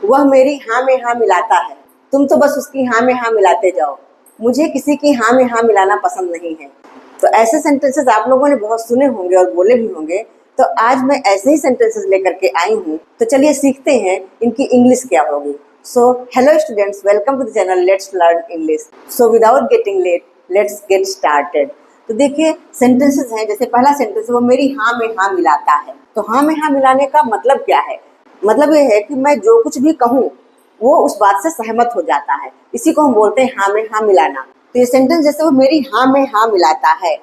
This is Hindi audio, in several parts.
वह मेरी हाँ में हाँ मिलाता है, तुम तो बस उसकी हाँ में हाँ मिलाते जाओ, मुझे किसी की हाँ में हाँ मिलाना पसंद नहीं है। तो ऐसे सेंटेंसेस आप लोगों ने बहुत सुने होंगे और बोले भी होंगे। तो आज मैं ऐसे ही सेंटेंसेस लेकर के आई हूँ। तो चलिए सीखते हैं इनकी इंग्लिश क्या होगी। So hello students, welcome to the channel let's learn English. So without getting late let's get started. तो देखिए सेंटेंसेस हैं, जैसे पहला सेंटेंस वो मेरी हाँ में हाँ मिलाता है। तो हाँ में हाँ मिलाने का मतलब क्या है? मतलब ये है कि मैं जो कुछ भी कहूँ वो उस बात से सहमत हो जाता है, इसी को हम बोलते हैं हाँ में हाँ मिलाना। तो ये सेंटेंस जैसे वो मेरी हाँ में हाँ मिलाता है,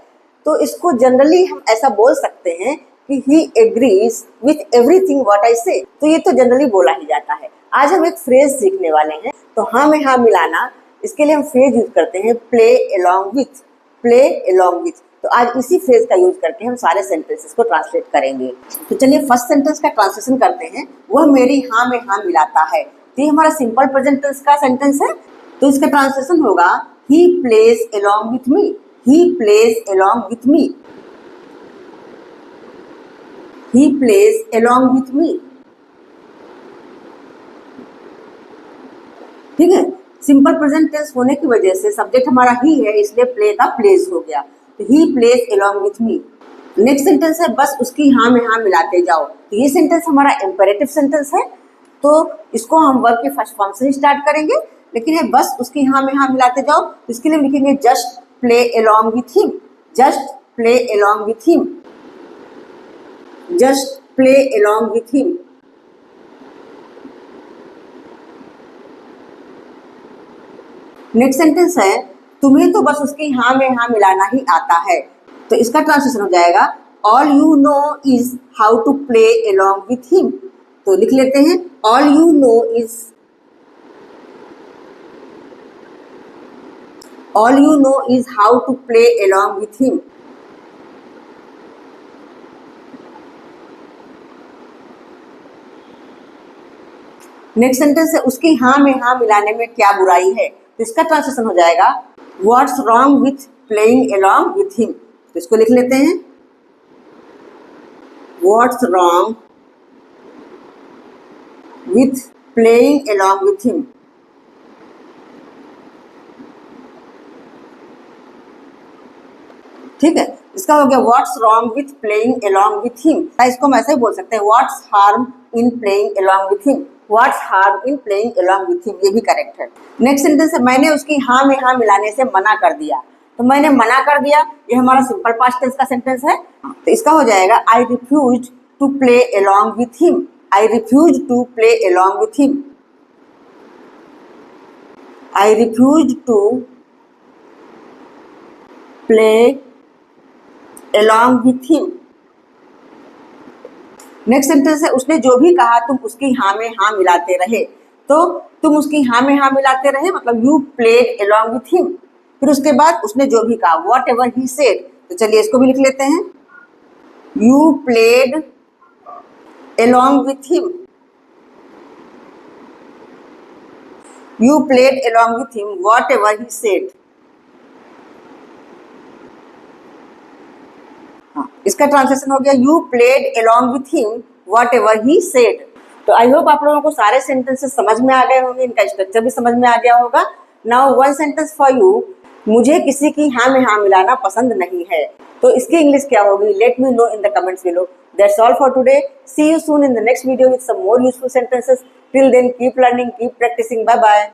तो इसको जनरली हम ऐसा बोल सकते हैं कि he agrees with everything what I से। तो ये तो जनरली बोला ही जाता है। आज हम एक फ्रेज सीखने वाले हैं। तो हाँ में हाँ मिलाना, इसके लिए हम फ्रेज यूज करते हैं play along with. Play along with. तो आज इसी फ्रेज का यूज करके हम सारे सेंटेंसेस को ट्रांसलेट करेंगे। तो चलिए फर्स्ट सेंटेंस का ट्रांसलेशन करते हैं। वह मेरी हाँ में हाँ मिलाता है। तो ये हमारा सिंपल प्रेजेंट टेंस का सेंटेंस है। तो इसका ट्रांसलेशन होगा he plays along with me. He plays along with me. He plays along with me. ठीक है, सिंपल प्रेजेंट टेंस होने की वजह से सब्जेक्ट हमारा ही है, इसलिए प्ले का प्लेज हो गया। तो he plays along with me. Next sentence है बस उसकी हाँ में हाँ मिलाते जाओ। तो ये सेंटेंस हमारा इंपेरेटिव सेंटेंस है। तो इसको हम वर्ब के फर्स्ट फॉर्म से ही स्टार्ट करेंगे, लेकिन है बस उसकी हाँ में हाँ मिलाते जाओ। तो इसके लिए लिखेंगे just play along with him. Just play along with him. Just play along with him. Next sentence है तुम्हें तो बस उसकी हाँ में हाँ मिलाना ही आता है। तो इसका ट्रांसलेशन हो जाएगा all you know is how to play along with him. तो लिख लेते हैं all you know is how to play along with him. Next sentence है उसकी हाँ में हाँ मिलाने में क्या बुराई है। तो इसका ट्रांसलेशन हो जाएगा what's wrong with playing along with him. तो इसको लिख लेते हैं what's wrong with playing along with him. ठीक है, इसका हो गया what's wrong with playing along with him. इसको हम ऐसे ही बोल सकते हैं what's harm in playing along with him. What's harm in playing along with him, ये भी करेक्ट है। नेक्स्ट सेंटेंस है मैंने उसकी हाँ में हाँ मिलाने से मना कर दिया। तो मैंने मना कर दिया, ये हमारा सिंपल पास्ट टेंस का सेंटेंस है। तो इसका हो जाएगा I refuse to play along with him. I refuse to play along with him. I refuse to play along with him. Next sentence है उसने जो भी कहा तुम उसकी हाँ में हाँ मिलाते रहे। तो तुम उसकी हाँ में हाँ मिलाते रहे मतलब you played along with him. फिर उसके बाद उसने जो भी कहा वॉट एवर ही सेड। तो चलिए इसको भी लिख लेते हैं you played along with him. You played along with him what ever he said. इसका ट्रांसलेशन हो गया you played along with him what ever he said. तो आई होप आप लोगों को सारे सेंटेंसेस समझ में आ गए होंगे, इनका स्ट्रक्चर भी समझ में आ गया होगा। Now one sentence for you, मुझे किसी की हाँ में हाँ मिलाना पसंद नहीं है। तो इसकी इंग्लिश क्या होगी? Let me know in the comments below. That's all for today. See you soon in the next video with some more useful sentences. Till then keep learning, keep practicing. Bye bye.